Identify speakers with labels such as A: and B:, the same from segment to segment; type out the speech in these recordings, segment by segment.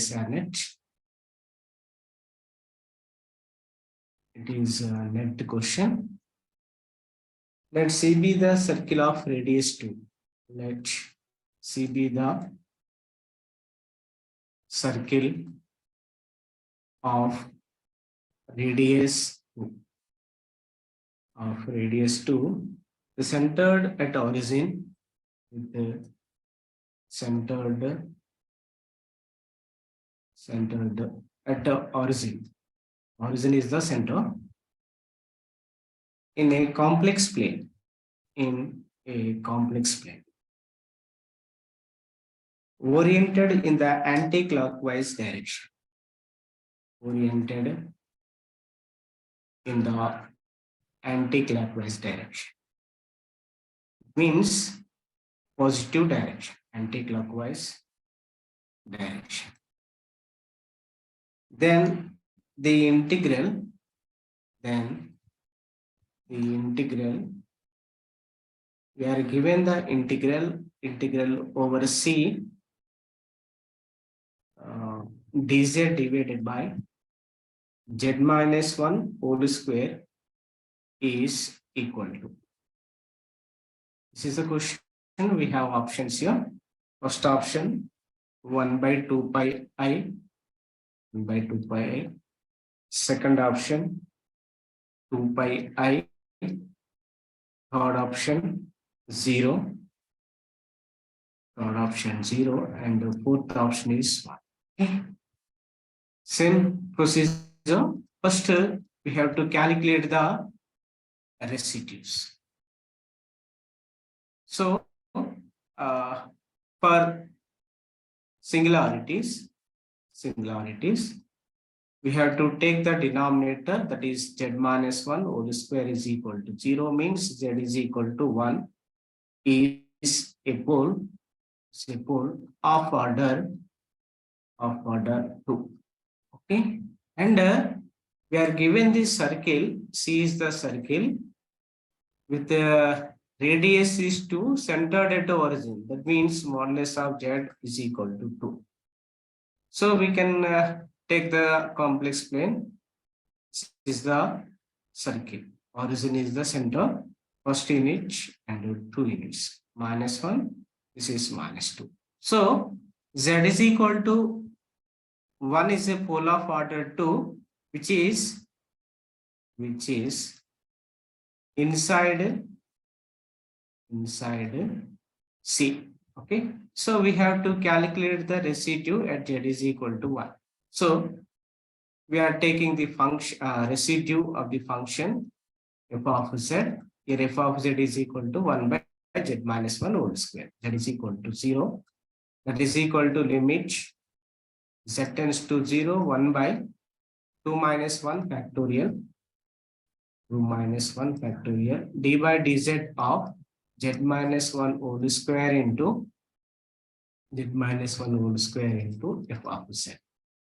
A: CSR net. It is a net question. Let C be the circle of radius 2. Let C be the circle of radius 2. The centered at origin, centered at the origin. Origin is the center in a complex plane. Oriented in the anti-clockwise direction. Means positive direction, anti-clockwise direction. Then the integral, we are given the integral over C dz divided by z minus 1 whole square is equal to. This is the question. We have options here. First option 1 by 2 pi I. Second option 2 pi I. Third option 0. And the fourth option is 1. Okay. Same procedure. First, we have to calculate the residues. So, for singularities, we have to take the denominator, that is z minus 1 whole square is equal to 0, means z is equal to 1 is a pole of order 2. Okay, and we are given this circle. C is the circle with the radius is 2, centered at the origin. That means modulus of z is equal to 2. So we can take the complex plane. This is the circle. Origin is the center. First unit and 2 units. Minus 1. This is minus 2. So z is equal to 1 is a pole of order 2, which is inside C. Okay, so we have to calculate the residue at z is equal to 1. So we are taking the function residue of the function f of z. Here f of z is equal to 1 by z minus 1 whole square. That is equal to 0. That is equal to limit z tends to 0, 1 by 2 minus 1 factorial. D by dz of z minus 1 whole square into f of z.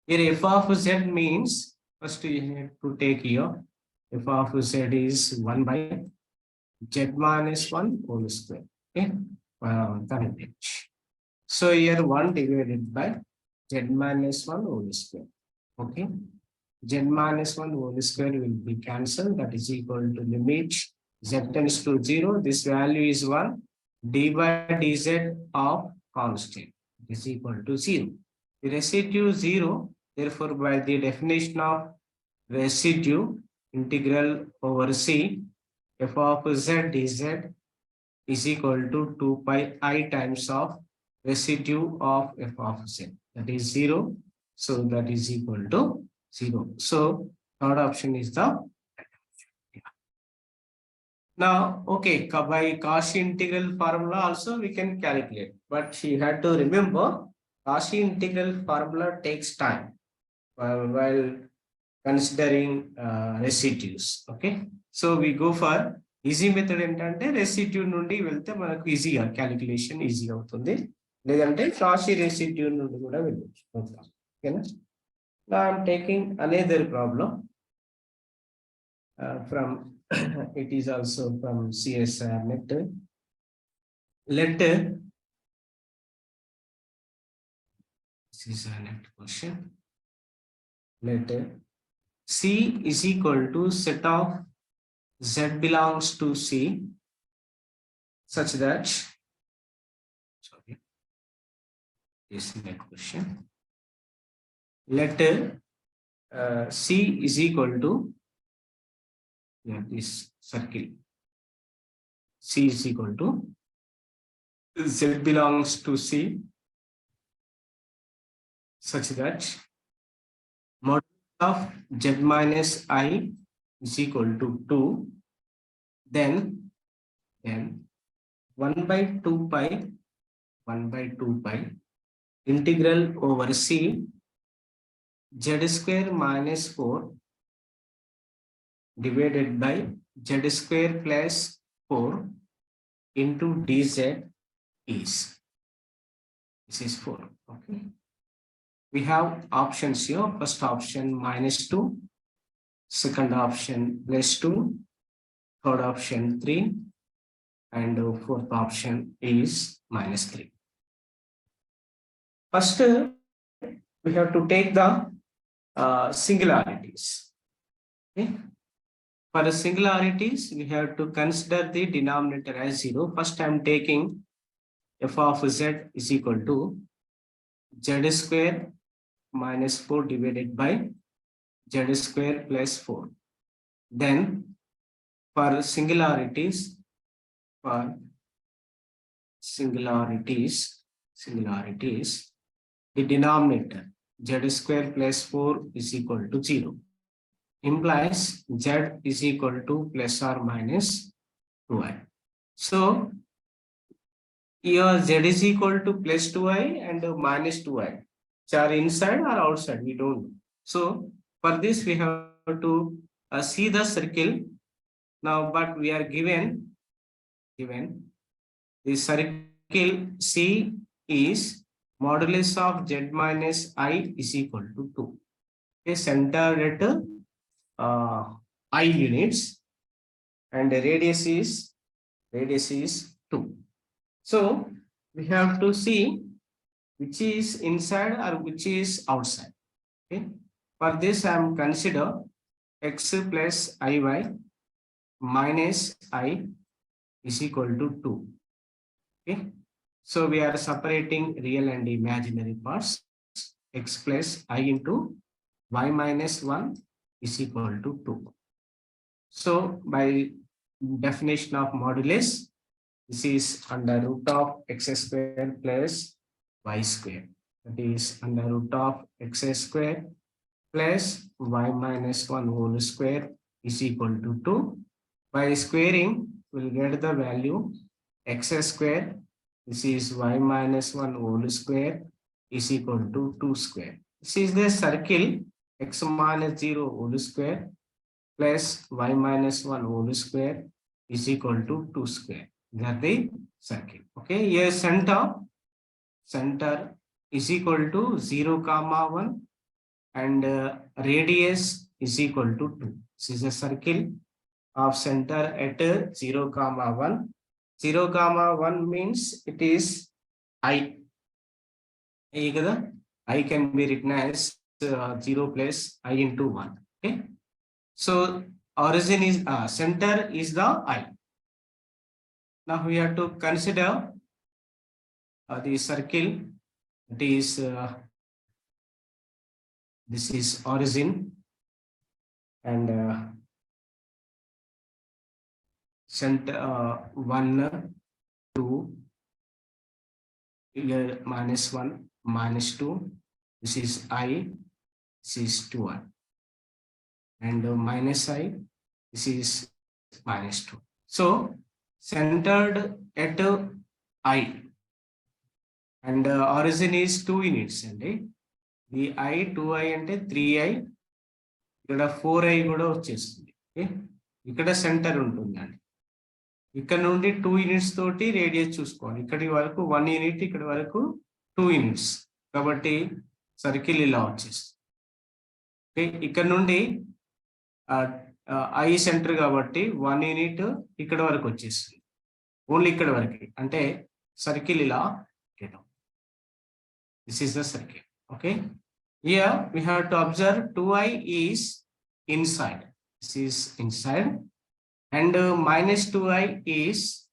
A: Here f of z means, first you have to take here, f of z is 1 by z minus 1 whole square. Okay, so here 1 divided by z minus 1 whole square. Okay, z minus 1 whole square will be cancelled. That is equal to limit z tends to 0. This value is 1. D by dz of constant is equal to 0. The residue 0. Therefore, by the definition of residue, integral over C, f of z dz is equal to 2 pi I times of residue of f of z. That is 0. So that is equal to 0. So third option is the now, okay, by Cauchy integral formula also we can calculate, but you have to remember Cauchy integral formula takes time while considering residues. Okay, so we go for easy method entante residue nundi velte manaku easy calculation easy avutundi, ledante Cauchy residue nundi kuda vellochu. Okay, now I am taking another problem from it is also from CSR net. Let This is a next question. Let C is equal to set of Z belongs to C such that, sorry, this is next question. Let C is equal to, this circle. C is equal to Z belongs to C such that modulus of Z minus I is equal to 2, then 1 by 2 pi integral over C Z square minus 4 divided by Z square plus 4 into dz is. This is 4. Okay. We have options here. First option -2, second option +2, third option 3, and fourth option is -3. First, we have to take the singularities. Okay. For the singularities, we have to consider the denominator as 0. First, I am taking f of z is equal to z square minus 4 divided by z square plus 4. Then, for singularities, the denominator z square plus 4 is equal to 0. Implies z is equal to plus or minus 2i. So, here z is equal to plus 2i and minus 2i. Which are inside or outside, we don't know. So, for this we have to see the circle. Now, but we are given the circle C is modulus of z minus I is equal to 2. Okay, centered at I units, and the radius is 2. So we have to see which is inside or which is outside. Okay. For this, I am consider x plus iy minus I is equal to 2. Okay. So we are separating real and imaginary parts. X plus I into y minus 1 is equal to 2. So by definition of modulus, this is under root of x square plus y square. That is under root of x square plus y minus 1 whole square is equal to 2. By squaring, we'll get the value x square. This is y minus 1 whole square is equal to 2 square. This is the circle x minus 0 whole square plus y minus 1 whole square is equal to 2 square. That the circle. Okay, here center is equal to 0, 1 and radius is equal to 2. This is a circle of center at 0, 1. 0, 1 means it is I. I can be written as 0 plus I into 1. Okay. So origin is center is the I. Now we have to consider the circle. It is this is origin and center 1, 2, here minus 1, minus 2. This is I. This is 2i. And minus I. This is minus 2. So centered at I, and origin is 2 units అండి. The I 2i అంటే 3i, ఇక్కడ 4i కూడా వచ్చేస్తుంది. Okay, ఇక్కడ centre ఉంటుందండి. ఇక్కడ నుండి 2 units తోటి రేడియస్ చూసుకోవాలి. ఇక్కడి వరకు 1 యూనిట్, ఇక్కడ వరకు 2 యూనిట్స్, కాబట్టి సర్కిల్ ఇలా వచ్చేస్తుంది. ఓకే, ఇక్కడ నుండి ఐ సెంటర్ కాబట్టి 1 యూనిట్ ఇక్కడ వరకు వచ్చేస్తుంది, ఓన్లీ ఇక్కడ వరకు. అంటే సర్కిల్ ఇలా, this is the circle. Okay. Here we have to observe 2i is inside. This is inside, and minus 2i is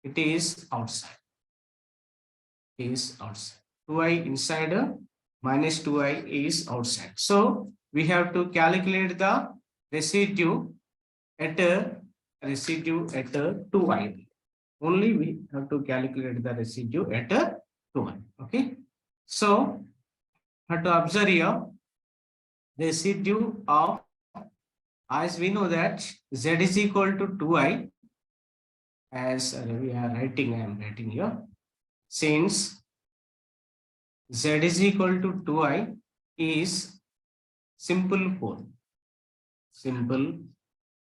A: it is outside. Is outside. 2i inside, minus 2i is outside. So we have to calculate the residue at 2i. Only we have to calculate the residue at 2i. Okay. So have to observe here residue of, as we know that z is equal to 2i, as we are writing, I am writing here. Since z is equal to 2i is simple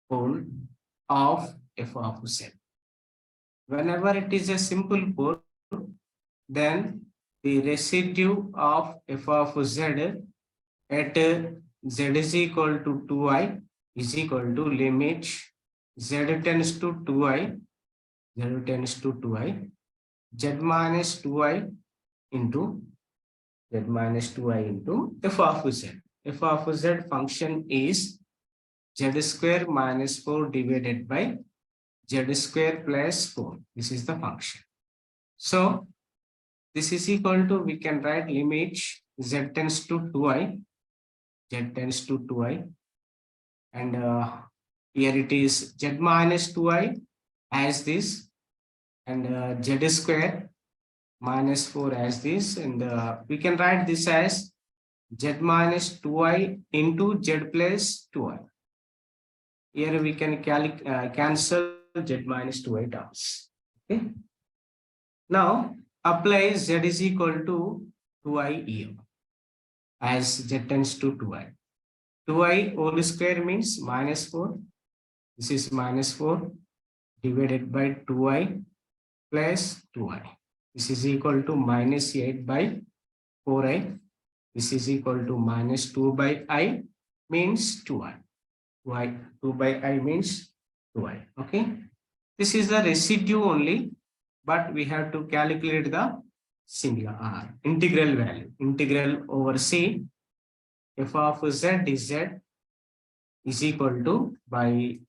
A: pole of f of z. Whenever it is a simple pole, then the residue of f of z at z is equal to 2i is equal to limit z tends to 2i, z minus 2i into f of z. F of z function is z square minus 4 divided by z square plus 4. This is the function. So this is equal to, we can write limit z tends to 2i, and here it is z minus 2i as this, and z square minus 4 as this, and we can write this as z minus 2i into z plus 2i. Here we can cancel z minus 2i terms. Okay. Now apply z is equal to 2i here as z tends to 2i. 2i whole square means minus 4. This is minus 4 divided by 2i plus 2i. This is equal to minus 8 by 4i. This is equal to minus 2 by I means 2i. 2 by I means 2i. Okay. This is the residue only, but we have to calculate the singular integral value. Integral over c f of z is equal to, by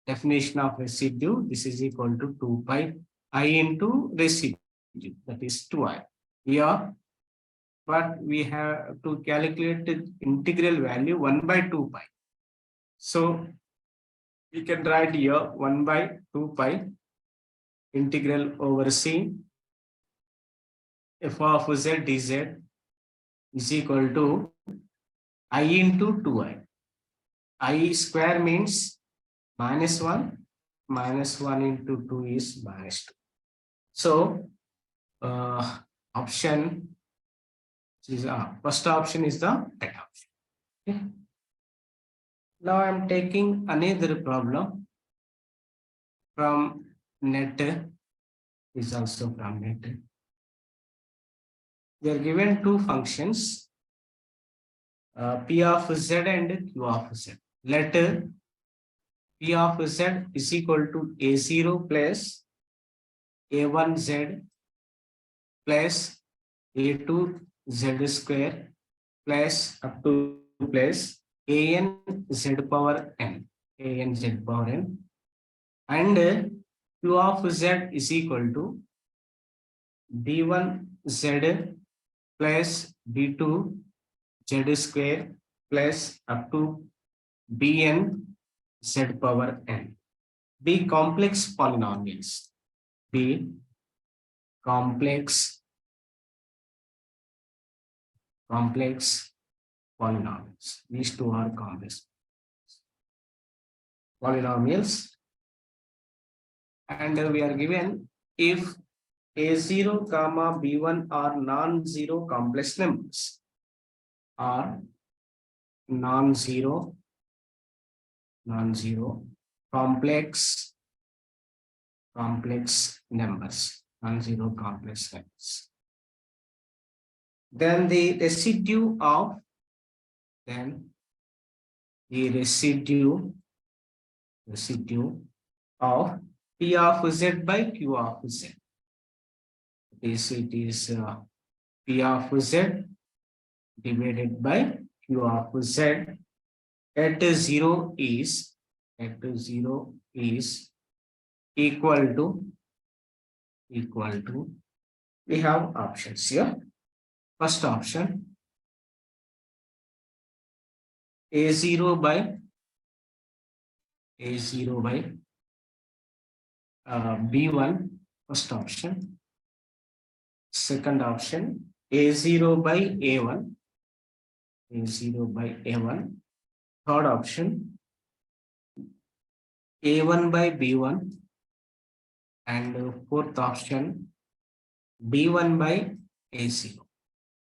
A: definition of residue, this is equal to 2 pi I into residue, that is 2i. Here, but we have to calculate the integral value 1 by 2 pi. So we can write here 1 by 2 pi integral over c f of z dz is equal to I into 2i. I square means minus 1. Minus 1 into 2 is minus 2. So option is first option is the right option. Okay. Now I am taking another problem from net, is also from net. We are given two functions, p of z and q of z. Let p of z is equal to a0 plus a1z plus a2 z square plus up to plus an z power n, and q of z is equal to b1 z plus b2 z square plus up to bn z power n. Be complex polynomials. Be complex polynomials. These two are complex polynomials, and we are given if a0 comma b1 are non-zero complex numbers, are non-zero complex numbers, non-zero complex numbers, then the residue of of p of z by q of z. It is p of z divided by Q of Z at 0 is equal to we have options here. First option A0 by B1, first option. Second option A0 by A1, Third option A1 by B1, and fourth option B1 by A0.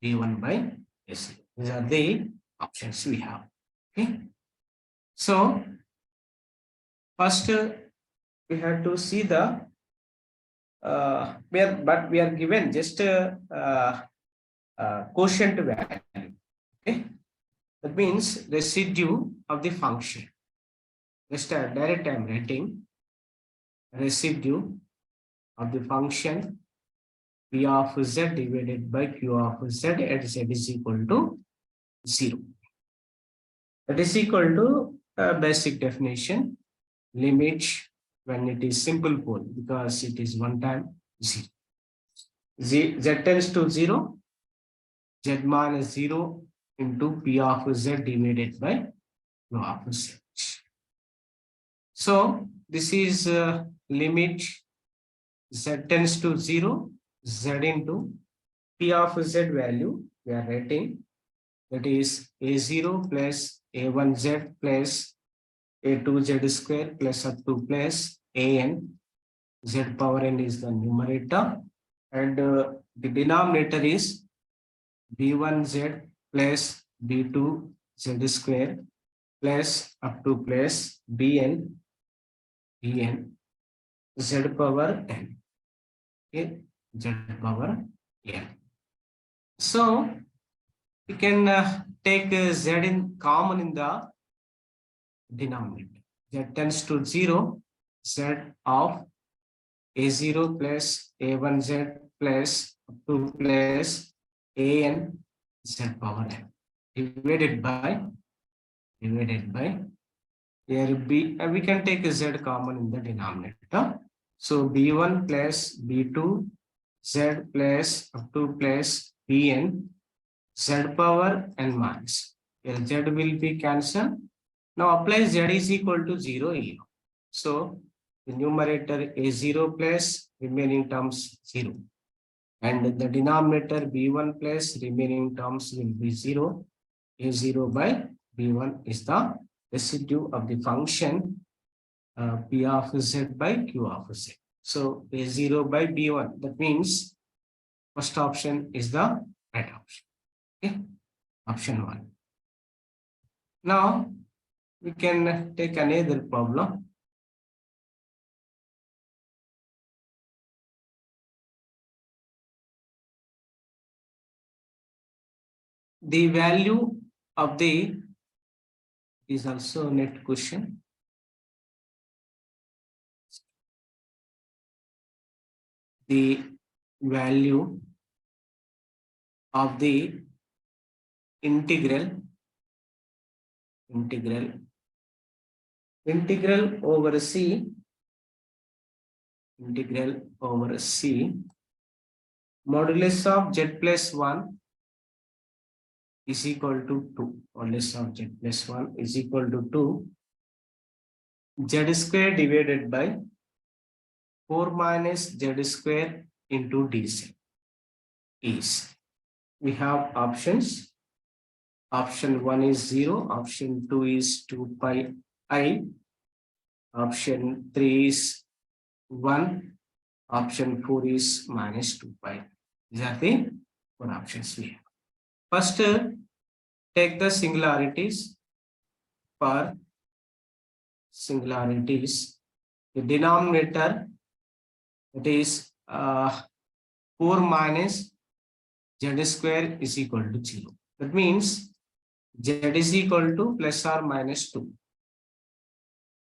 A: These are the options we have. Okay. So first we have to see the we are given just quotient value. Okay, that means residue of the function. Just direct I am writing residue of the function P of Z divided by Q of Z at Z is equal to 0. That is equal to basic definition limit when it is simple pole, because it is one time 0. Z tends to 0, Z minus 0 into P of Z divided by Q of Z. So this is limit Z tends to 0, Z into P of Z value we are writing, that is A0 plus A1Z plus A2Z square plus up to plus AN, Z power n is the numerator, and the denominator is B1Z plus B2Z square plus up to plus BN Z power n. Okay, Z power n. So we can take Z in common in the denominator. Z tends to 0, Z of A0 plus A1Z plus 2 plus AN Z power n divided by here B, we can take a Z common in the denominator. So B1 plus B2 Z plus up to plus Bn Z power n minus. Here Z will be cancelled. Now apply Z is equal to 0 here. So the numerator A0 plus remaining terms 0. And the denominator B1 plus remaining terms will be 0. A0 by B1 is the residue of the function P of Z by Q of Z. So A0 by B1, that means first option is the right option. Okay, option 1. Now we can take another problem. The value of the is also net question. The value of the integral over C modulus of Z plus 1 is equal to 2. Modulus of Z plus 1 is equal to 2. Z square divided by 4 minus Z square into dz is. We have options. Option 1 is 0. Option 2 is 2 pi I. Option 3 is 1. Option 4 is minus 2 pi. These are the 4 options we have. First, take the singularities. For singularities, the denominator, that is 4 minus Z square is equal to 0. That means Z is equal to plus or minus 2.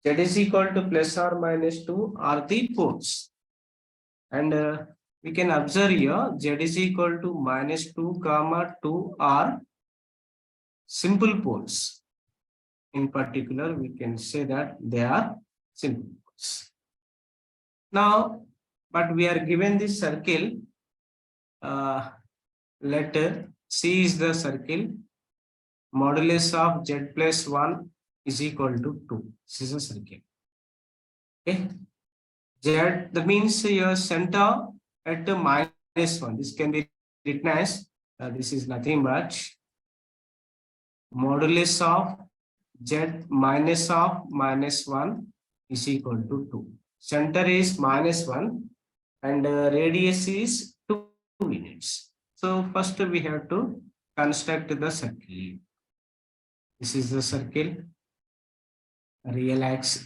A: Z is equal to plus or minus 2 are the poles. And we can observe here Z is equal to minus 2 comma 2 are simple poles. In particular, we can say that they are simple poles. Now, but we are given this circle, letter C is the circle, modulus of z plus 1 is equal to 2. This is a circle. Okay. Z, that means your center at minus 1. This can be written as, this is nothing but modulus of z of minus 1 is equal to 2. Center is minus 1 and radius is 2 units. So first we have to construct the circle. This is the circle, real axis,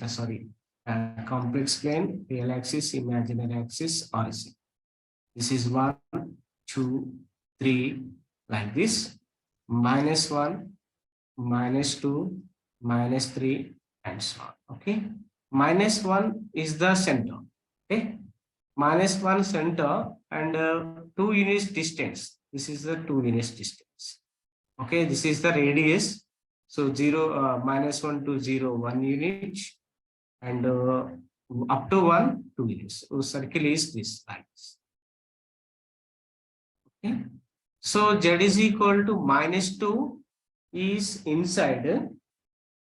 A: complex plane, real axis, imaginary axis, origin. This is 1, 2, 3, like this, minus 1, minus 2, minus 3, and so on. Okay. Minus 1 is the center. Okay. Minus 1 center and 2 units distance. This is the 2 units distance. Okay. This is the radius. So 0, minus 1 to 0, 1 unit, and up to 1, 2 units. So circle is this like this. Okay. So z is equal to minus 2 is inside.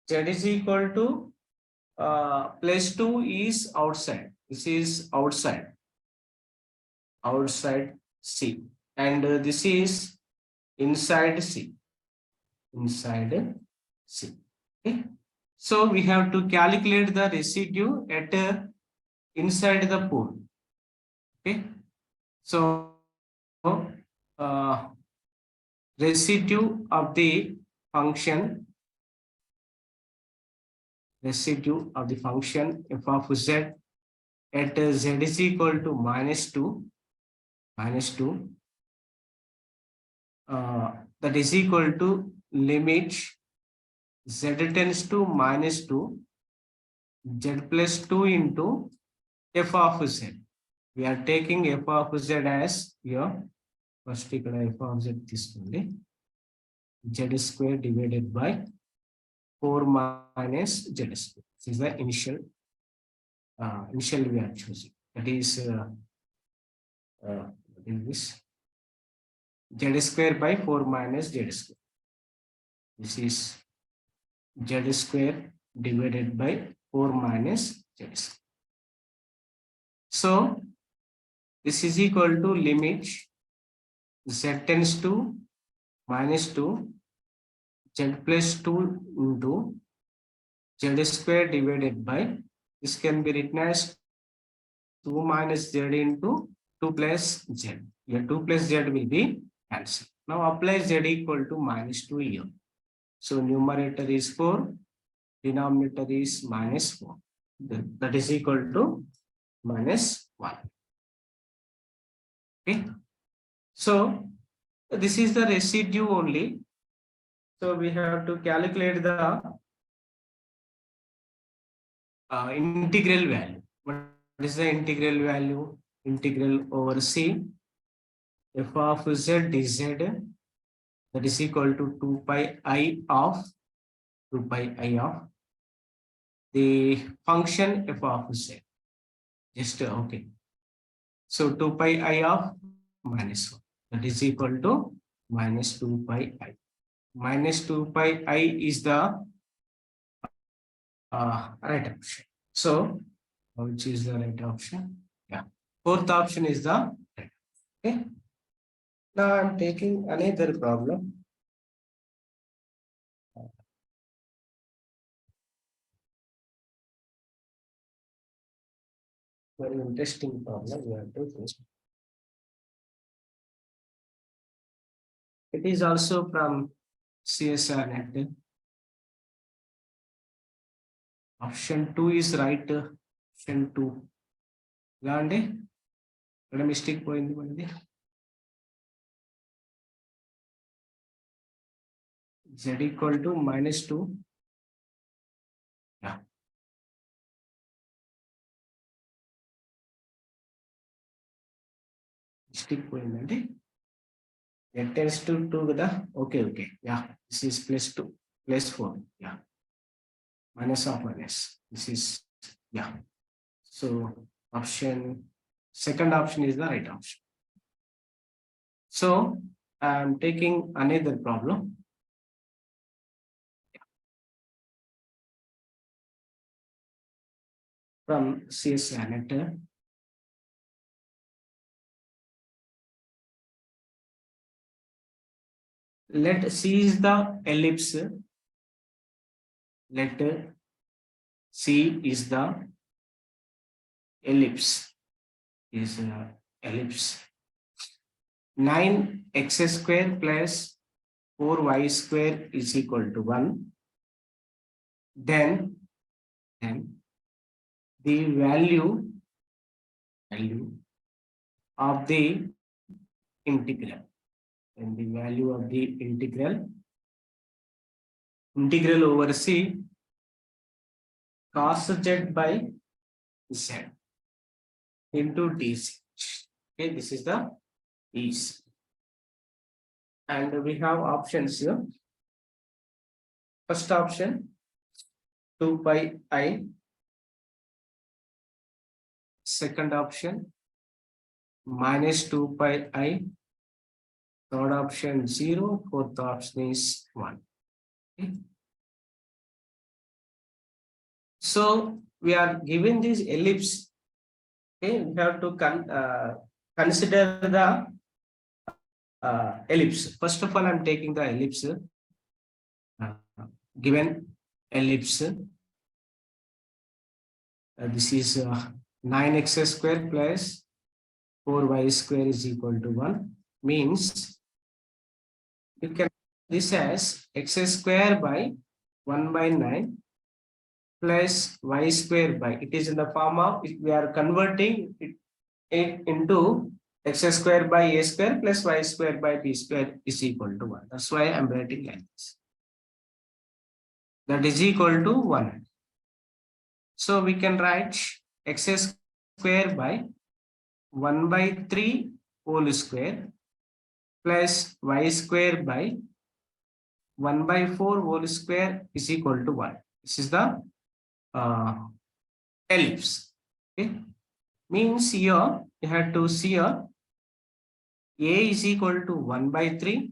A: Z is equal to plus 2 is outside. This is outside C, and this is inside C. Inside C. Okay. So we have to calculate the residue at inside the pole. Okay. So residue of the function f of z at z is equal to minus 2, that is equal to limit z tends to minus 2, z plus 2 into f of z. We are taking f of z as here. First, f of z తీసుకుంది, z square divided by 4 minus z square. This is the initial we are choosing. That is this z square by 4 minus z square. This is z square divided by 4 minus z square. So this is equal to limit z tends to minus 2, z plus 2 into z square divided by, this can be written as 2 minus z into 2 plus z. Here 2 plus z will be cancelled. Now apply z equal to minus 2 here. So numerator is 4, denominator is minus 4. That is equal to minus 1. Okay. So this is the residue only. So we have to calculate the integral value. What is the integral value? Integral over C f of z dz, that is equal to 2 pi I of the function f of z. Just okay. So 2 pi I of minus 1, that is equal to minus 2 pi I. Minus 2 pi I is the right option. So which is the right option? Yeah. Fourth option is the right. Okay. Now I'm taking another problem. Very interesting problem we have to face. It is also from CSR net. Option 2 is right. Option 2. Lande. Mistake point. Z equal to minus 2. Yeah. Mistake point. Z tends to 2 the okay. Yeah, this is plus 2, plus 4. Yeah. Minus of minus. This is yeah. So option second option is the right option. So I'm taking another problem. From CA-2.21. Let C is the ellipse. Let C is the ellipse. Is ellipse. 9x square plus 4y square is equal to 1. Then the value of the integral. And the value of the integral over C cos z by z into dc. Okay, this is the ease. And we have options here. First option 2 pi I. Second option minus 2 pi I. Third option 0. Fourth option is 1. Okay. So we are given this ellipse. Okay, we have to consider the ellipse. First of all, I'm taking the ellipse. Given ellipse. This is 9x square plus 4y square is equal to 1. Means you can this as x square by 1 by 9 plus y square by, it is in the form of, we are converting it into x square by a square plus y square by b square is equal to 1. That's why I'm writing like this. That is equal to 1. So we can write x square by 1 by 3 whole square plus y square by 1 by 4 whole square is equal to 1. This is the ellipse. Okay. Means here you have to see here a is equal to 1 by 3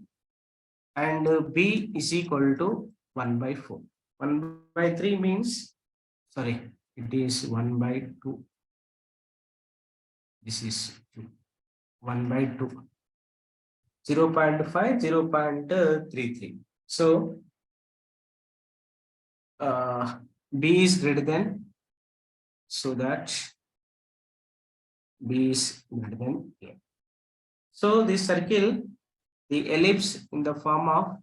A: and b is equal to 1 by 4. 1 by 3 means, sorry, it is 1 by 2. This is 2. 1 by 2. 0.5, 0.33. So b is greater than, so that b is greater than a. So this circle, the ellipse in the form of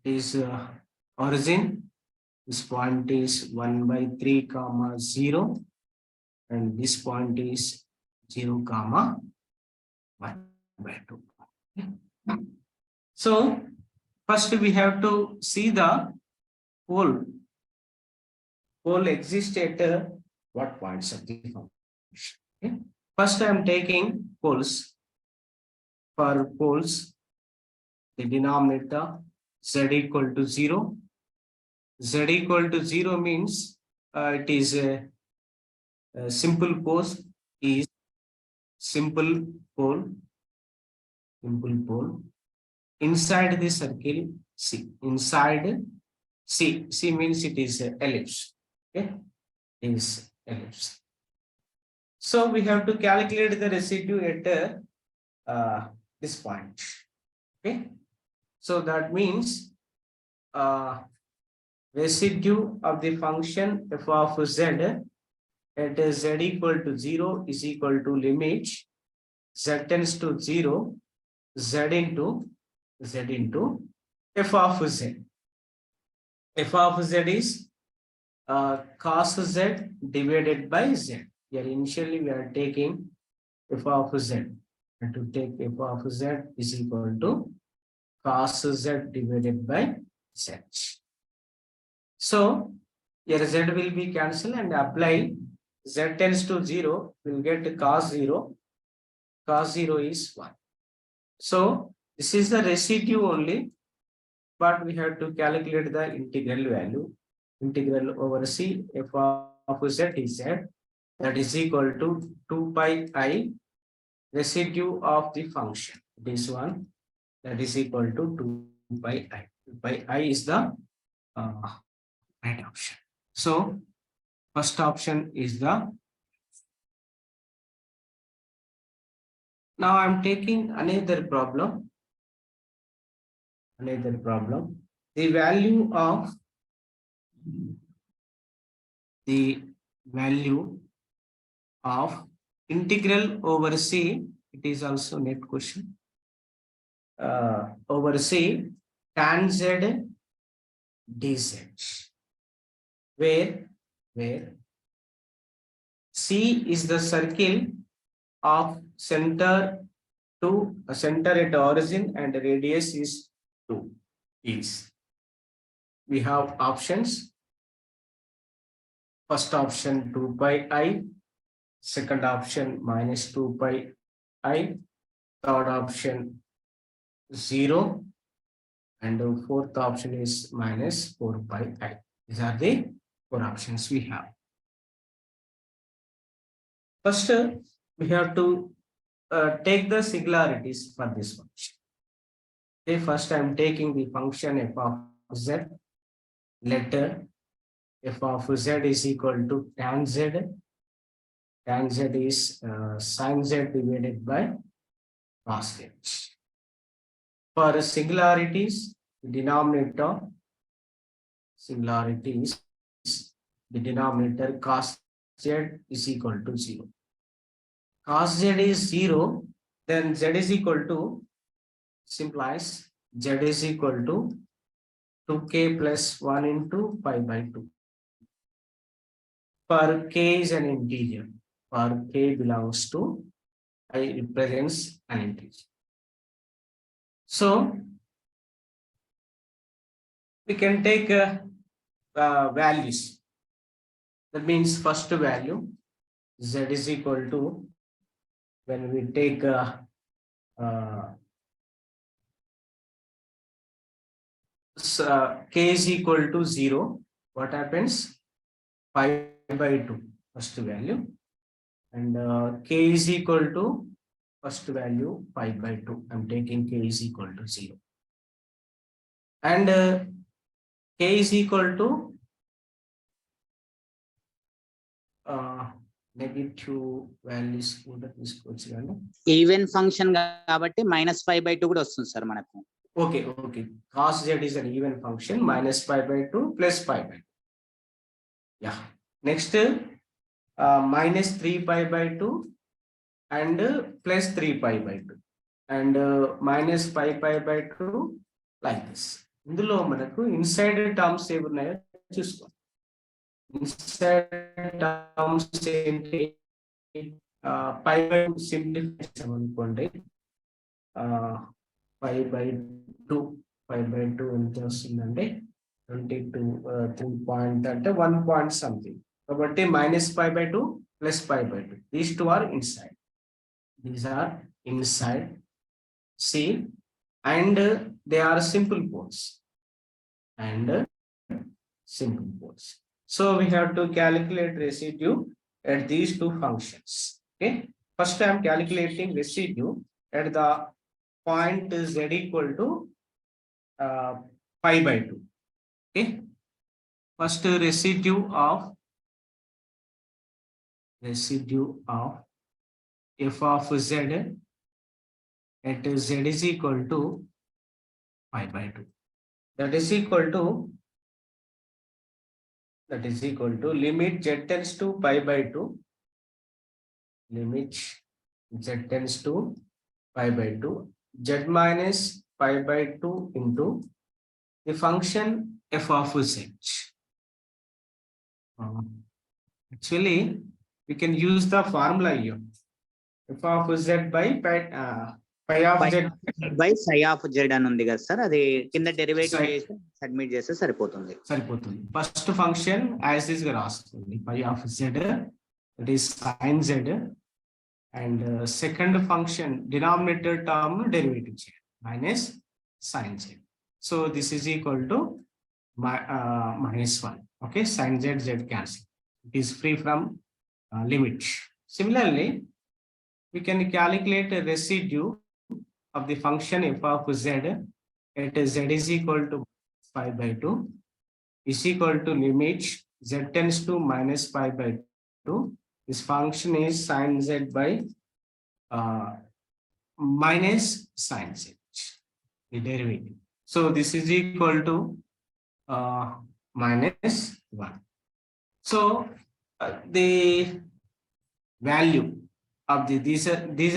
A: is origin. This point is 1 by 3 comma 0 and this point is 0 comma 1 by 2. So first we have to see the pole exists at what points of the function. Okay. First I am taking poles. For poles, the denominator z equal to 0. Z equal to 0 means it is a simple pole is simple pole inside the circle C. Inside C means it is ellipse. Okay, is ellipse. So we have to calculate the residue at this point. Okay, so that means residue of the function f of z at z equal to 0 is equal to limit z tends to 0 z into f of z. F of z is cos z divided by z. Here initially we are taking f of z, and to take f of z is equal to cos z divided by z. So Here z will be cancelled and apply z tends to 0, we'll get cos 0. Cos 0 is 1. So this is the residue only, but we have to calculate the integral value. Integral over C f of z is z, that is equal to 2 pi I residue of the function. This one, that is equal to 2 pi I. 2 pi I is the right option. So first option is the. Now I'm taking another problem. The value of integral over C, it is also net question. Over C tan z dz, where C is the circle of center to center at origin and radius is 2 is. We have options. First option 2 pi I, second option minus 2 pi I, third option 0, and the fourth option is minus 4 pi I. These are the 4 options we have. First, we have to take the singularities for this function. Okay, first I am taking the function f of z. Let f of z is equal to tan z. Tan z is sin z divided by cos z. For singularities, the denominator cos z is equal to 0. Cos z is 0, then z is equal to, simplifies, z is equal to 2k plus 1 into pi by 2. For k is an integer. For k belongs to, I represents an integer. So we can take values. That means first value z is equal to, when we take k is equal to 0, what happens? Pi by 2 first value, and k is equal to first value pi by 2. I'm taking k is equal to 0, and k is equal to negative values కూడా తీసుకోవచ్చు కానీ
B: even function కాబట్టి -5/2 కూడా వస్తుంది sir మనకు.
A: Okay. Cos z is an even function, minus pi by 2 plus pi by 2. Yeah. Next, minus 3 pi by 2 and plus 3 pi by 2. And minus pi by 2 like this. ఇందులో మనకు inside terms ఏవి ఉన్నాయో చూసుకో. Inside terms ఏంటి? Pi by 2 simplify అనుకోండి. pi by 2 ఎంత వస్తుందంటే 22 3 point అంటే 1 పాయింట్ సంథింగ్. కాబట్టి minus pi by 2 plus pi by 2. These two are inside. These are inside. See, and they are simple poles. So we have to calculate residue at these two functions. Okay. First I am calculating residue at the point z equal to pi by 2. Okay. First residue of f of z at z is equal to pi by 2. That is equal to limit z tends to pi by 2. Limit z tends to pi by 2. Z minus pi by 2 into the function f of z. Actually, we can use the formula here. F of z by pi, Phi of
B: Phi
A: z
B: by psi of z అని ఉంది కదా sir, అది కింద derivative
A: Psi.
B: చేసి submit చేస్తే సరిపోతుంది.
A: సరిపోతుంది. First function as is గా రాస్తుంది. Phi of z that is sin z and second function denominator term derivative చేయాలి minus sin z. So this is equal to -1. Okay, sin z cancel. It is free from limit. Similarly, we can calculate a residue of the function f of z at z is equal to 5/2 is equal to limit z tends to -5/2. This function is sin z by minus sin z, the derivative. So this is equal to -1. So the value of these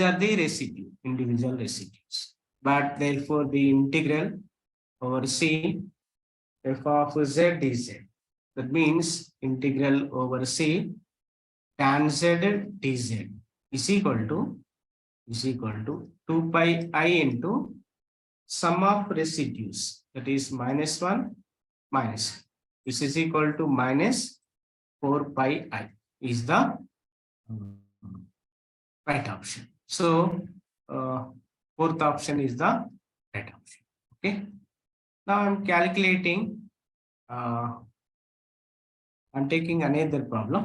A: are the residue, individual residues, but therefore the integral over c f of z dz, that means integral over c tan z dz is equal to 2 pi I into sum of residues, that is -1 minus. This is equal to -4 pi I is the right option. So fourth option is the right option. Okay, now I'm calculating, I'm taking another problem.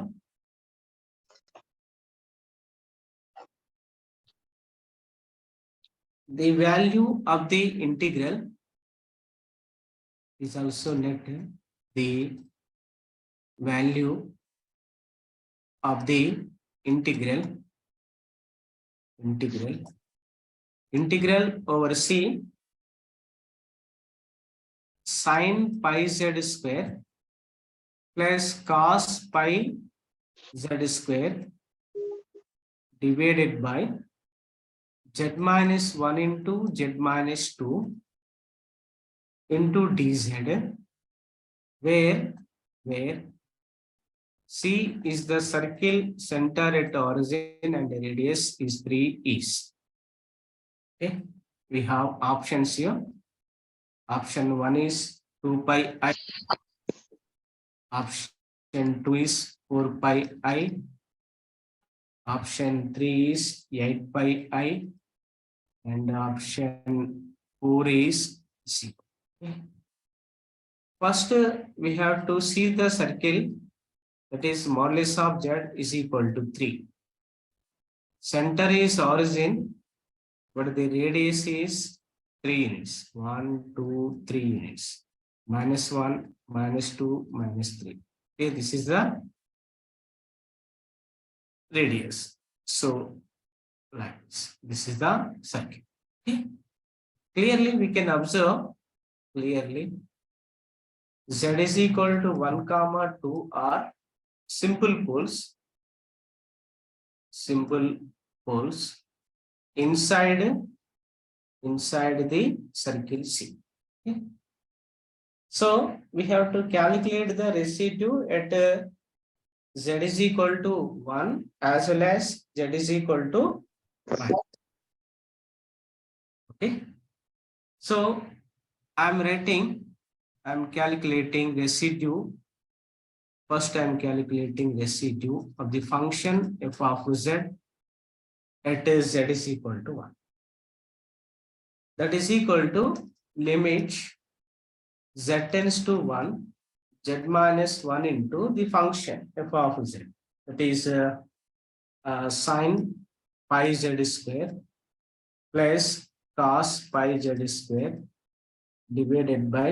A: The value of the integral is also net. The value of the integral over c sin pi z square plus cos pi z square divided by z minus 1 into z minus 2 into dz, where c is the circle center at origin and the radius is 3 is. Okay, we have options here. Option 1 is 2 pi I, option 2 is 4 pi I, option 3 is 8 pi I, and option 4 is 0. Okay. First, we have to see the circle, that is modulus of z is equal to 3. Center is origin, but the radius is 3 units. 1, 2, 3 units. -1, -2, -3. Okay, this is the radius. So, like this is the circle. Okay. Clearly, we can observe clearly z is equal to 1, 2 are simple poles inside the circle C. Okay. So we have to calculate the residue at z is equal to 1 as well as z is equal to 1. Okay. So I'm calculating residue. First, I'm calculating residue of the function f of z at z is equal to 1. That is equal to limit z tends to 1, z minus 1 into the function f of z. That is sin pi z square plus cos pi z square divided by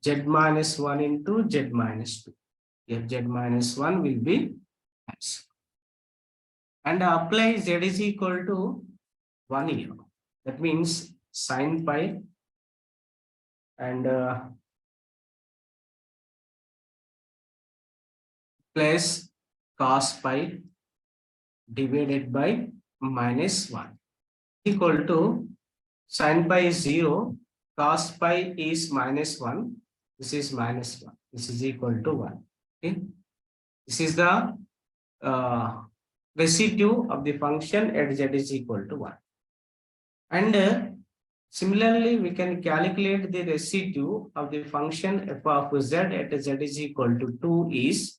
A: z minus 1 into z minus 2. Here z minus 1 will be cancelled. And apply z is equal to 1 here. That means sin pi and plus cos pi divided by -1 equal to sin pi is 0, cos pi is -1, this is -1, this is equal to 1. Okay, this is the residue of the function at z is equal to 1. And similarly, we can calculate the residue of the function f of z at z is equal to 2 is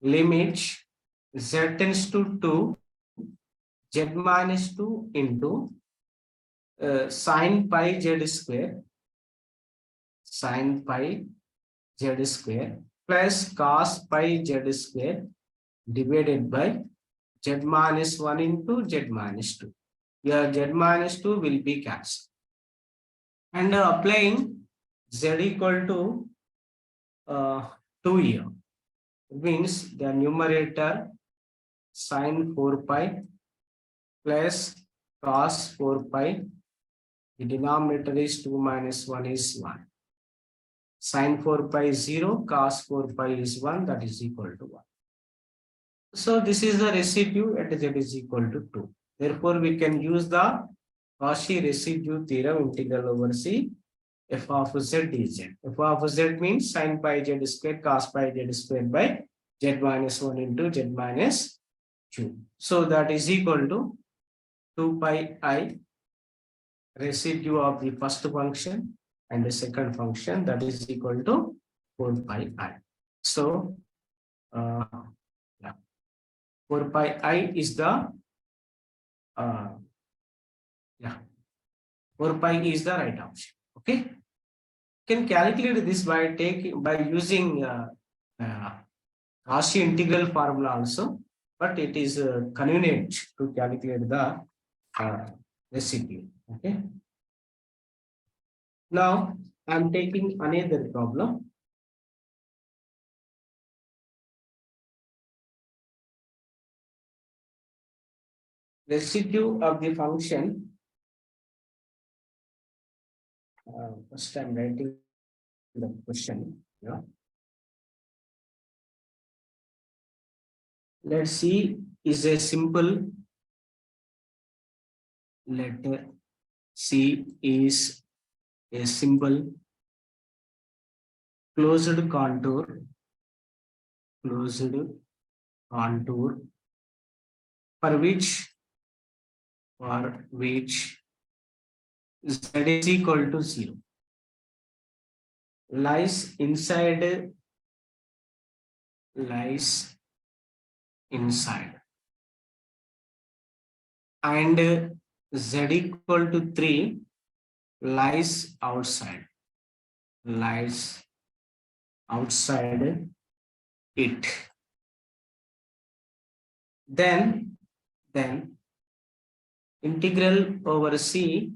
A: limit z tends to 2 z minus 2 into sine pi z square plus cos pi z square divided by z minus 1 into z minus 2. Here z minus 2 will be cancelled. And applying z equal to 2 here, means the numerator sine 4 pi plus cos 4 pi, the denominator is 2 minus 1 is 1. Sine 4 pi is 0, cos 4 pi is 1, that is equal to 1. So this is the residue at z is equal to 2. Therefore, we can use the Cauchy residue theorem, integral over C, f of z dz. F of z means sine pi z square cos pi z square by z minus 1 into z minus 2. So that is equal to 2 pi I residue of the first function and the second function, that is equal to 4 pi I. So 4 pi I is the 4 pi is the right option. Okay, can calculate this by using Cauchy integral formula also, but it is convenient to calculate the residue. Okay. Now I am taking another problem. Residue of the function. First I am writing the question. Yeah. Let's see, is a simple letter C is a simple closed contour for which z is equal to 0 lies inside and z equal to 3 lies outside it. Then integral over C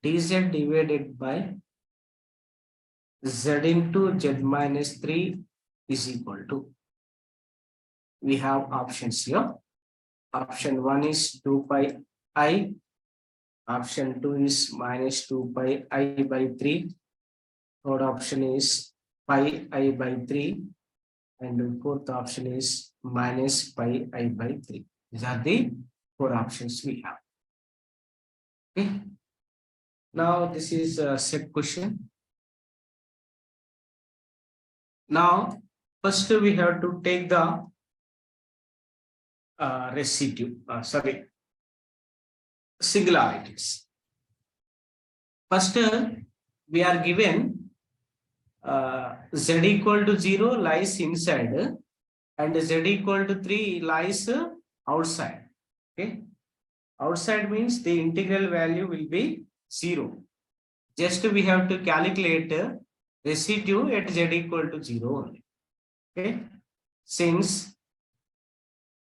A: dz divided by z into z minus 3 is equal to, we have options here. Option 1 is 2 pi I, option 2 is minus 2 pi I by 3, third option is pi I by 3, and the fourth option is minus pi I by 3. These are the 4 options we have. Okay. Now this is a set question. Now first we have to take the singularities. First we are given z equal to 0 lies inside and z equal to 3 lies outside. Okay, outside means the integral value will be 0. Just we have to calculate residue at z equal to 0 only. Okay, since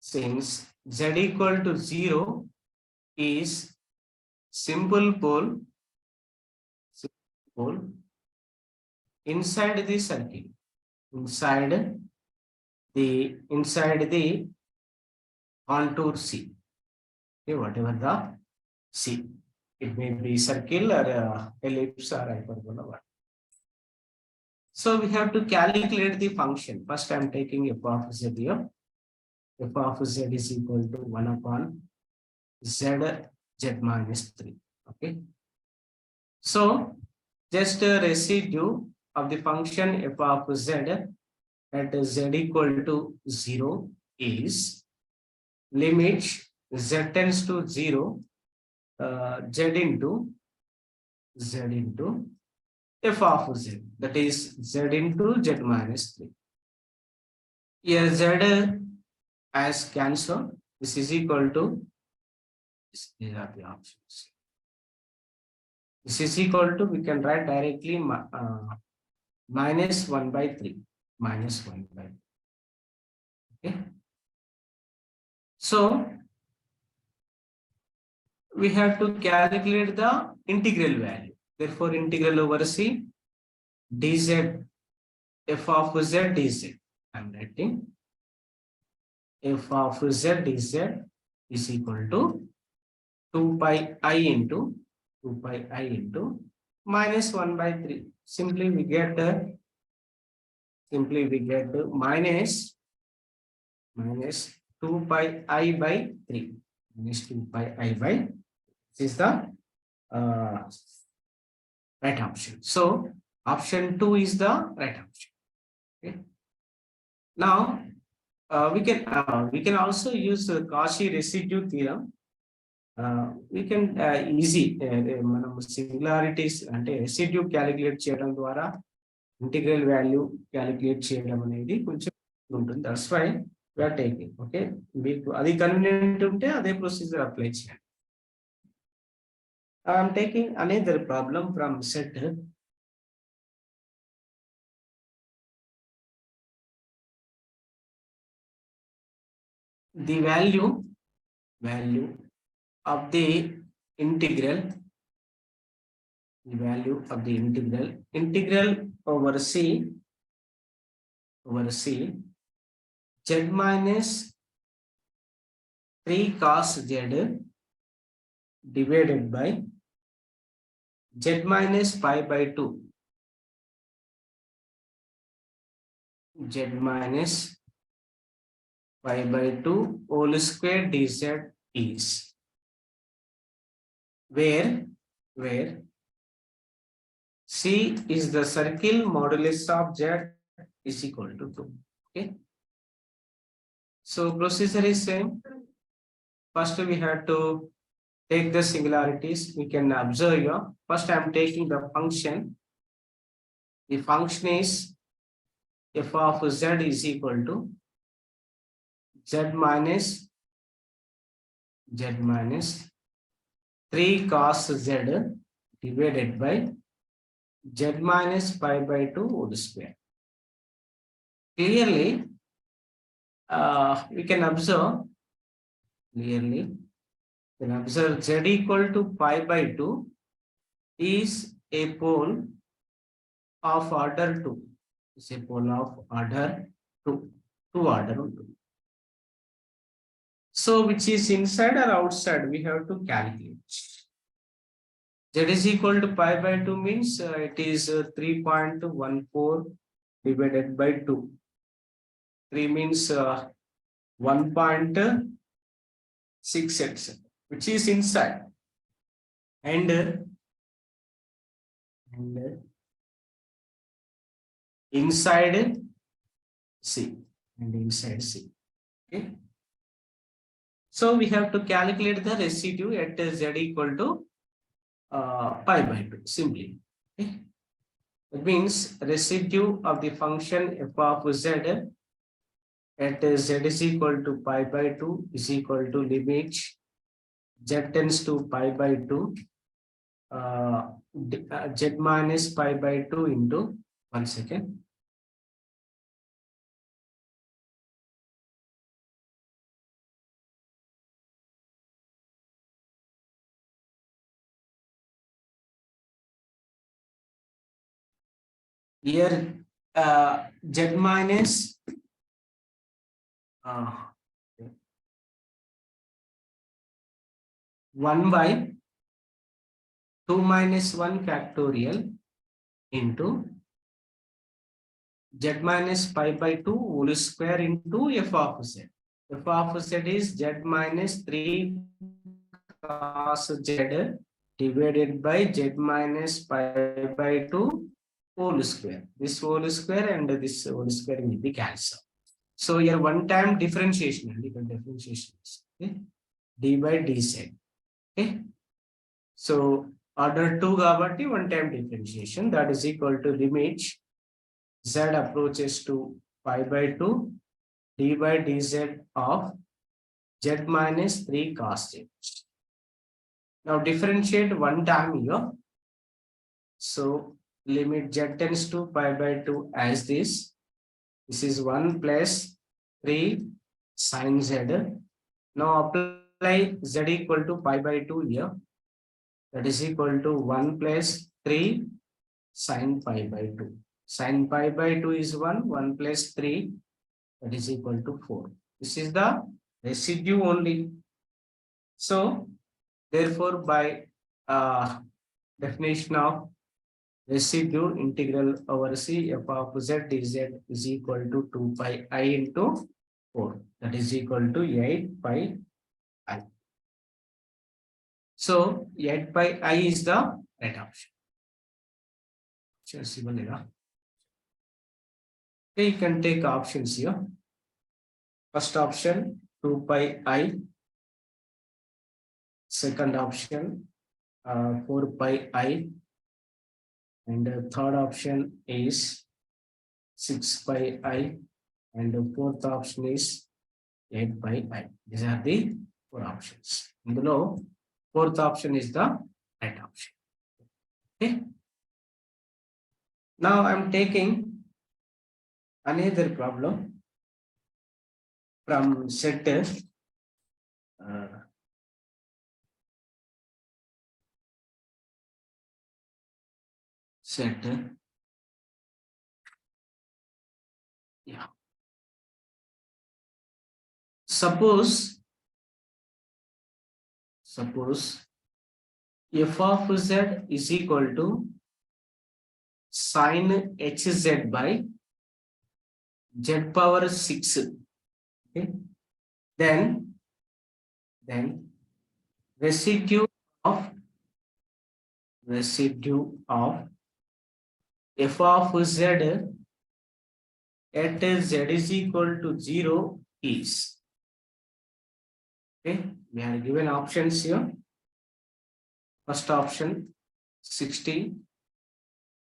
A: z equal to 0 is simple pole inside the circle, inside the contour C. Okay, whatever the C, it may be circle or ellipse or hyperbola. So we have to calculate the function. First I am taking f of z here. F of z is equal to 1 upon z minus 3. Okay. So just a residue of the function f of z at z equal to 0 is limit z tends to 0 z into f of z, that is z into z minus 3. Here z as cancel, this is equal to, these are the options. This is equal to, we can write directly minus 1 by 3, minus 1 by 3. Okay. So we have to calculate the integral value. Therefore, integral over C dz f of z dz. I am writing f of z dz is equal to 2 pi I into minus 1 by 3. Simply we get minus 2 pi I by 3. Minus 2 pi I by, this is the right option. So option 2 is the right option. Okay. Now we can also use the Cauchy residue theorem. We can easy మనం singularities అంటే residue calculate చేయడం ద్వారా integral value calculate చేయడం అనేది కొంచెం ఉంటుంది. That's why we are taking. Okay, మీకు అది కన్వీనియంట్ ఉంటే అదే ప్రొసీజర్ అప్లై చేయండి. I'm taking another problem from set. The value of the integral, integral over c z minus 3 cos z divided by z minus pi by 2, z minus pi by 2 whole square dz is where c is the circle, modulus of z is equal to 2. Okay, so procedure is same. First we have to take the singularities. We can observe here. First I am taking the function. The function is f of z is equal to z minus 3 cos z divided by z minus pi by 2 whole square. Clearly, we can observe z equal to pi by 2 is a pole of order 2. It's a pole of order 2 order 2. So which is inside or outside, we have to calculate. Z is equal to pi by 2 means it is 3.14 divided by 2. 3 means 1.6x, which is inside, and inside C, and inside C. Okay. So we have to calculate the residue at z equal to pi by 2 simply. Okay. It means residue of the function f of z at z is equal to pi by 2 is equal to limit z tends to pi by 2 z minus pi by 2 into 1 second. Here z minus 1 by 2 minus 1 factorial into z minus pi by 2 whole square into f of z. F of z is z minus 3 cos z divided by z minus pi by 2 whole square. This whole square and this whole square will be cancelled. So here one time differentiation, okay, d by dz. Okay, So order 2 కాబట్టి one time differentiation, that is equal to limit z approaches to pi by 2 d by dz of z minus 3 cos z. Now differentiate one time here. So limit z tends to pi by 2 as this. This is 1 plus 3 sin z. Now apply z equal to pi by 2 here. That is equal to 1 plus 3 sin pi by 2. Sin pi by 2 is 1, 1 plus 3, that is equal to 4. This is the residue only. So therefore by definition of residue, integral over c f of z dz is equal to 2 pi I into 4. That is equal to 8 pi I. So 8 pi I is the right option. Okay, you can take options here. First option 2 pi I. Second option 4 pi I. And the third option is 6 pi I. And the fourth option is 8 pi I. These are the 4 options. Below, fourth option is the right option. Okay. Now I'm taking another problem from set set yeah. Suppose f of z is equal to sin hz by z power 6. Okay. Then residue of f of z at z is equal to 0 is. Okay, we are given options here. First option 60,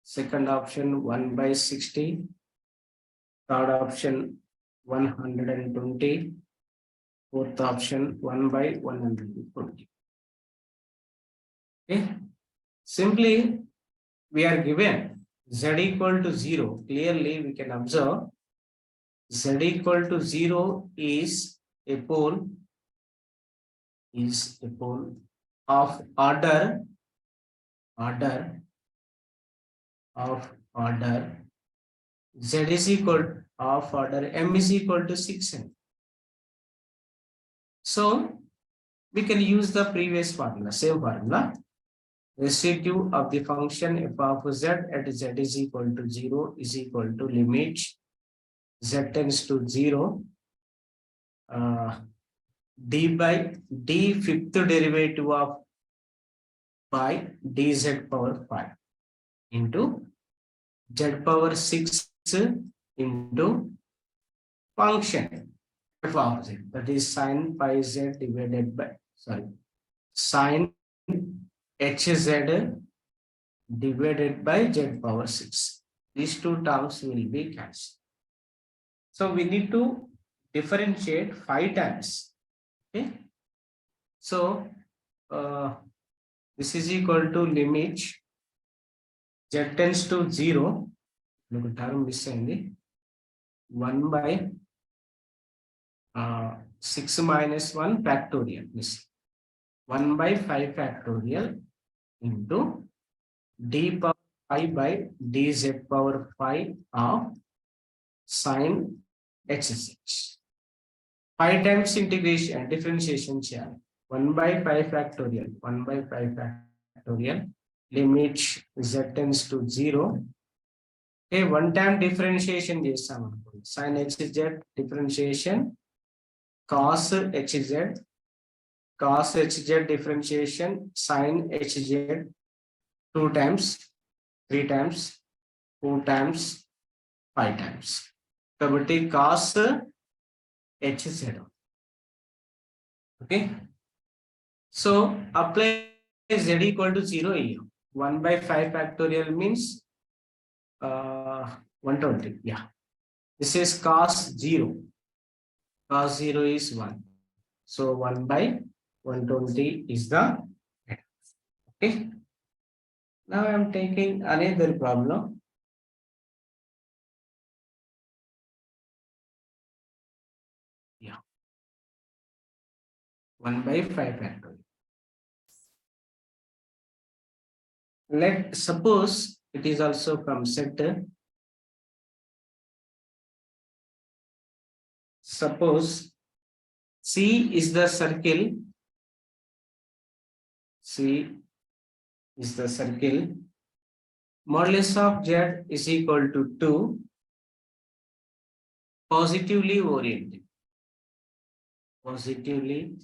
A: second option 1 by 60, third option 120, fourth option 1 by 120. Okay, simply we are given z equal to 0. Clearly we can observe z equal to 0 is a pole of order z is equal of order m is equal to 6n. So we can use the previous formula, same formula. Residue of the function f of z at z is equal to 0 is equal to limit z tends to 0 d by d fifth derivative of by dz power 5 into z power 6 into function f of z, that is sin pi z divided by sin hz divided by z power 6. These two terms will be cancelled. So we need to differentiate 5 times. Okay. So this is equal to limit z tends to 0. Look at term miss అయింది. 1 by 6 minus 1 factorial. Miss 1 by 5 factorial into d power 5 by dz power 5 of sin hz. 5 times integration differentiation చేయాలి. 1 by 5 factorial, 1 by 5 factorial, limit z tends to 0. Okay, one time differentiation చేస్తాం అనుకోండి. sin hz differentiation cos hz differentiation sin hz 2 times, 3 times, 4 times, 5 times. కాబట్టి cos hz. Okay, so apply z equal to 0 here. 1 by 5 factorial means 120. Yeah. This is cos 0. Cos 0 is 1. So 1 by 120 is the. Okay. Now I am taking another problem. Yeah. 1 by 5 factorial. Let suppose it is also from set. Suppose C is the circle. C is the circle. Modulus of Z is equal to 2. Positively oriented. Positively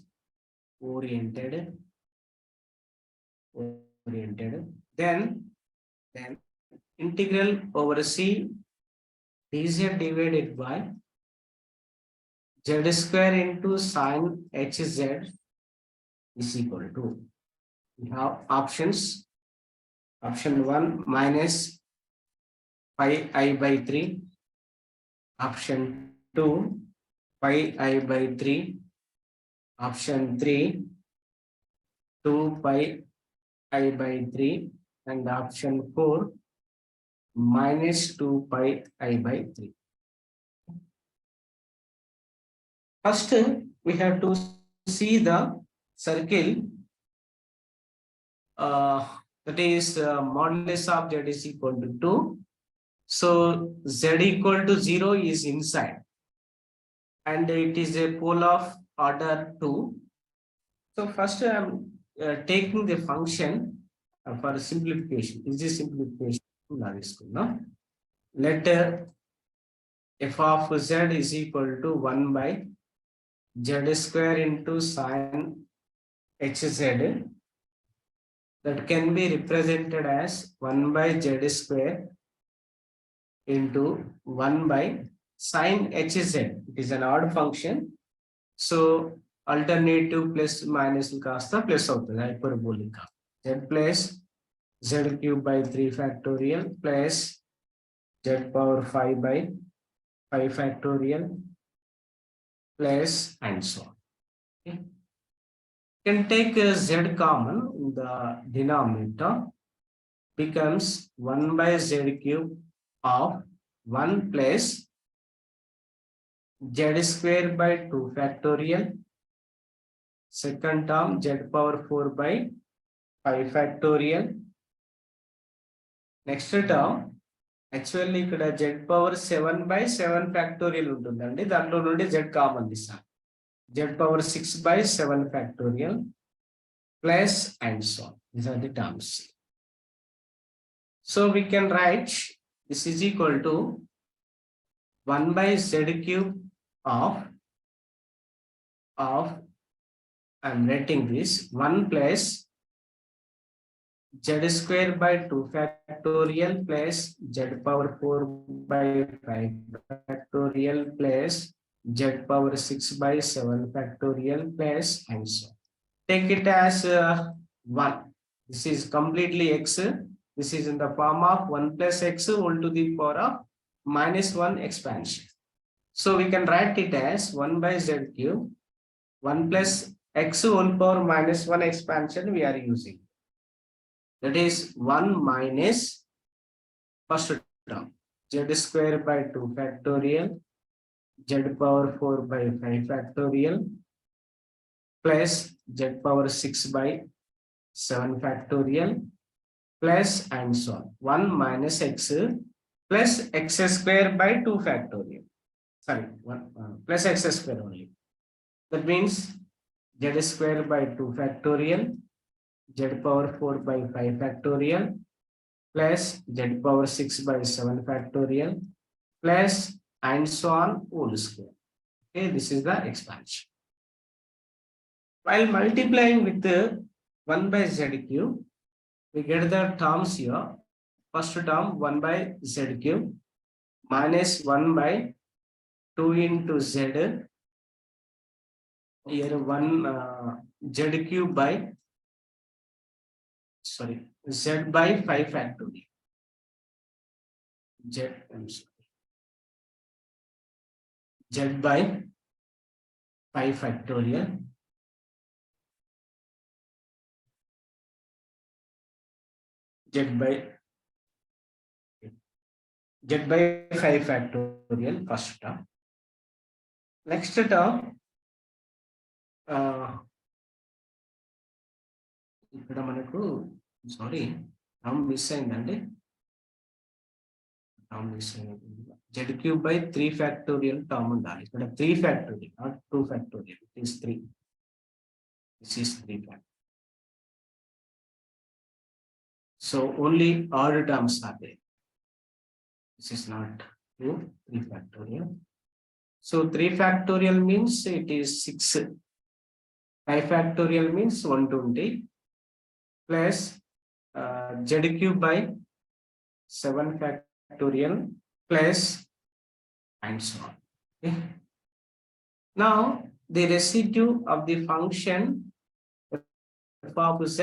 A: oriented. Then integral over C dz divided by z square into sin hz is equal to. We have options. Option 1 minus pi I by 3. Option 2 pi I by 3. Option 3 2 pi I by 3. And option 4 minus 2 pi I by 3. First, we have to see the circle. That is modulus of z is equal to 2. So z equal to 0 is inside. And it is a pole of order 2. So first I am taking the function for simplification. Is this simplification? No? Let f of z is equal to 1 by z square into sin hz. That can be represented as 1 by z square into 1 by sin hz. It is an odd function. So alternative plus minus casta plus అవుతుంది hyperbolic. Z plus z cube by 3 factorial plus z power 5 by 5 factorial plus and so on. Okay. Can take z common in the denominator, becomes 1 by z cube of 1 plus z square by 2 factorial. Second term z power 4 by 5 factorial. Next term actually ఇక్కడ z power 7 by 7 factorial ఉంటుందండి. దాంట్లో నుండి z common తీసాం. Z power 6 by 7 factorial plus and so on. These are the terms. So we can write this is equal to 1 by z cube of I'm writing this 1 plus z square by 2 factorial plus z power 4 by 5 factorial plus z power 6 by 7 factorial plus and so on. Take it as 1. This is completely x. This is in the form of 1 plus x whole to the power of minus 1 expansion. So we can write it as 1 by z cube 1 plus x whole power minus 1 expansion we are using. That is 1 minus first term z square by 2 factorial z power 4 by 5 factorial plus z power 6 by 7 factorial plus and so on. 1 minus x plus x square by 2 factorial. Sorry, plus x square only. That means z square by 2 factorial z power 4 by 5 factorial plus z power 6 by 7 factorial plus and so on whole square. Okay, this is the expansion. While multiplying with 1 by z cube, we get the terms here. First term 1 by z cube minus 1 by 2 into z. Here 1 z cube by sorry, z by 5 factorial. Z by 5 factorial z by 5 factorial first term. Next term, ఇక్కడ మనకు sorry term miss అయిందండి. Z cube by 3 factorial term ఉండాలి. ఇక్కడ 3 factorial, not 2 factorial. It is 3. This is 3 factorial. So only odd terms are there. This is not 2, 3 factorial. So 3 factorial means it is 6. 5 factorial means 120 plus Z cube by 7 factorial plus and so on. Okay. Now the residue of the function f of z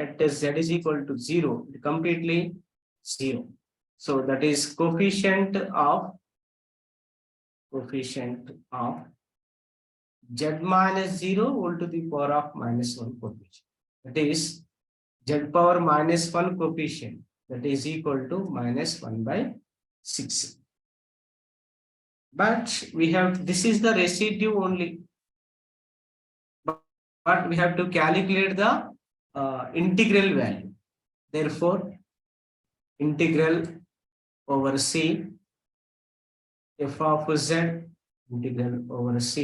A: at z is equal to 0, completely 0. So that is coefficient of z minus 0 whole to the power of minus 1 coefficient. That is z power minus 1 coefficient, that is equal to minus 1 by 6. But we have, this is the residue only. But we have to calculate the integral value. Therefore, integral over c f of z, integral over c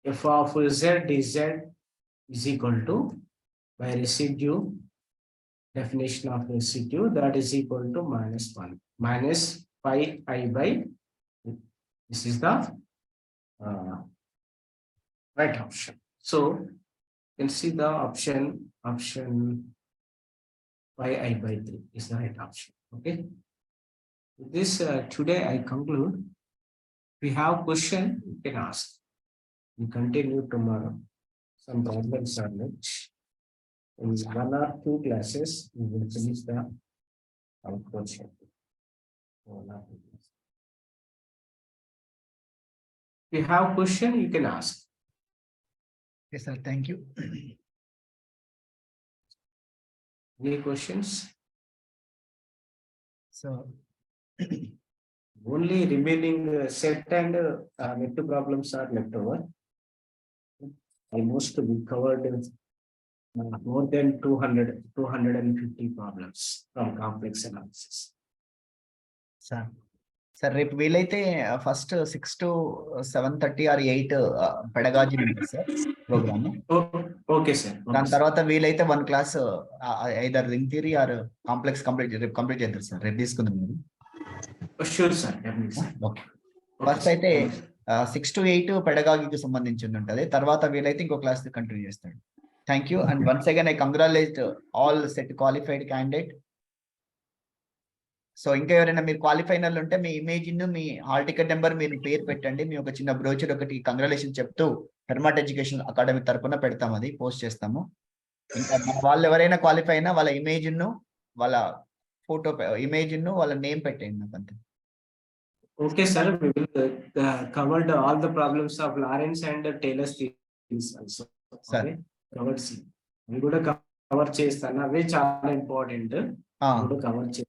A: f of z dz is equal to, by residue, definition of residue, that is equal to minus 1 minus 5i by, this is the right option. So you can see the option 5i by 3 is the right option. Okay. With this, today I conclude. If you have question, you can ask. We continue tomorrow. Some problems are next. In 1 or 2 classes, we will finish the question. If you have question, you can ask.
C: Yes, sir. Thank you.
A: Any questions?
C: So
A: only remaining set and net problems are left over. Almost we covered more than 250 problems from complex analysis.
C: Sir రేపు వీలైతే first 6 to 7:30 or 8 pedagogy ఉంది sir programme.
A: Okay sir.
C: దాని తర్వాత వీలైతే 1 class either ring theory are complex complete చేద్దాం sir. రేపు తీసుకుందాం మీరు.
A: Sure sir.
C: ఓకే. ఫస్ట్ అయితే 6 to 8 పెడగాజీకి సంబంధించి ఉంటుంది. తర్వాత వీలైతే ఇంకో క్లాస్ కంటిన్యూ చేస్తాడు. Thank you. And once again I congratulate all set qualified candidate. So ఇంకా ఎవరైనా మీరు క్వాలిఫైనర్లు ఉంటే మీ ఇమేజ్ మీ హాల్ టికెట్ నెంబర్ మీరు పేరు పెట్టండి. మీ ఒక చిన్న బ్రోచర్ ఒకటి కంగ్రాచులేషన్ చెప్తూ హెర్మాట్ ఎడ్యుకేషన్ అకాడమీ తరఫున పెడతాం, అది పోస్ట్ చేస్తాము. ఇంకా వాళ్ళు ఎవరైనా క్వాలిఫై అయినా వాళ్ళ ఇమేజ్ వాళ్ళ ఫోటో ఇమేజ్ వాళ్ళ నేమ్ పెట్టండి నాకు అంతే.
A: Okay sir. we will covered all the problems of Lorentz and Taylor's theories also.
C: సరే.
A: కవర్ సి ఇది కూడా కవర్ చేస్తాను. అవే చాలా ఇంపార్టెంట్. కవర్ చేస్తాను.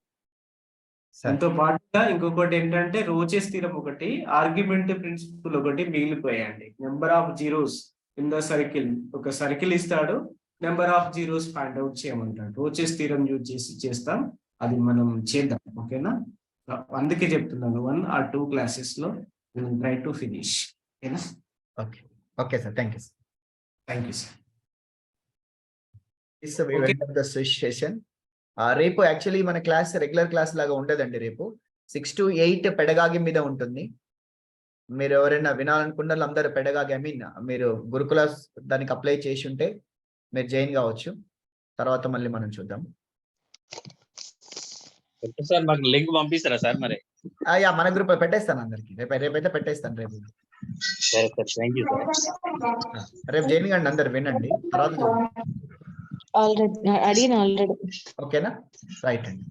A: దాంతో పాటుగా ఇంకొకటి ఏంటంటే రోచెస్ థీరం ఒకటి, ఆర్గ్యుమెంట్ ప్రిన్సిపల్ ఒకటి మిగిలిపోయాయండి. Number of zeros in the circle, ఒక సర్కిల్ ఇస్తాడు, number of zeros find out చేయమంటాడు. రోచెస్ థీరం యూజ్ చేసి చేస్తాం, అది మనం చేద్దాం. ఓకేనా? అందుకే చెప్తున్నాను 1 or 2 classes లో we will try to finish. ఓకేనా?
C: Okay. Okay sir. Thank you sir.
A: Thank you sir.
C: Session రేపు యాక్చువల్లీ మన క్లాస్ రెగ్యులర్ క్లాస్ లాగా ఉండదండి. రేపు 6 to 8 పెడగాగి మీద ఉంటుంది. మీరు ఎవరైనా వినాలనుకున్న అందరూ పెడగాగి, ఐ మీన్ మీరు గురుకుల దానికి అప్లై చేసి ఉంటే మీరు జాయిన్ కావచ్చు. తర్వాత మళ్ళీ మనం చూద్దాం.
D: సార్ మాకు లింక్ పంపిస్తారా సార్? మరి
C: మన గ్రూప్ పెట్టేస్తాను అందరికి. రేపైతే పెట్టేస్తాను. రేపు రేపు జాయిన్ కండి, అందరు వినండి. తర్వాత
E: ఆల్రెడీ అడిగిన ఆల్రెడీ.
C: ఓకేనా? రైట్ అండి.